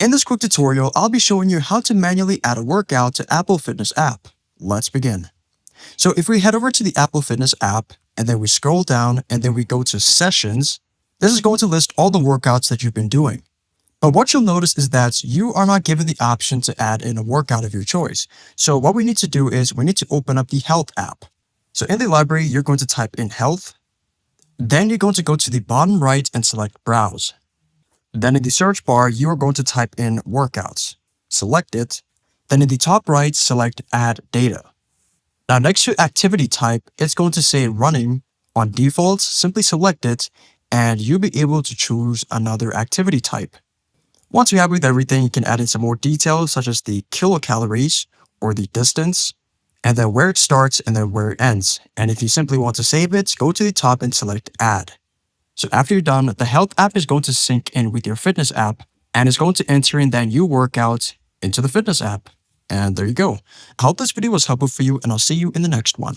In this quick tutorial, I'll be showing you how to manually add a workout to Apple Fitness app. Let's begin. So if we head over to the Apple Fitness app, and then we scroll down, and then we go to Sessions, this is going to list all the workouts that you've been doing. But what you'll notice is that you are not given the option to add in a workout of your choice. So what we need to do is we need to open up the Health app. So in the library, you're going to type in Health. Then you're going to go to the bottom right and select Browse. Then in the search bar, you are going to type in Workouts. Select it. Then in the top right, select Add Data. Now next to Activity Type, it's going to say Running. On default, simply select it, and you'll be able to choose another activity type. Once you're happy with everything, you can add in some more details such as the kilocalories or the distance, and then where it starts and then where it ends. And if you simply want to save it, go to the top and select Add. So after you're done, the Health app is going to sync in with your Fitness app and is going to enter in that new workout into the Fitness app. And there you go. I hope this video was helpful for you, and I'll see you in the next one.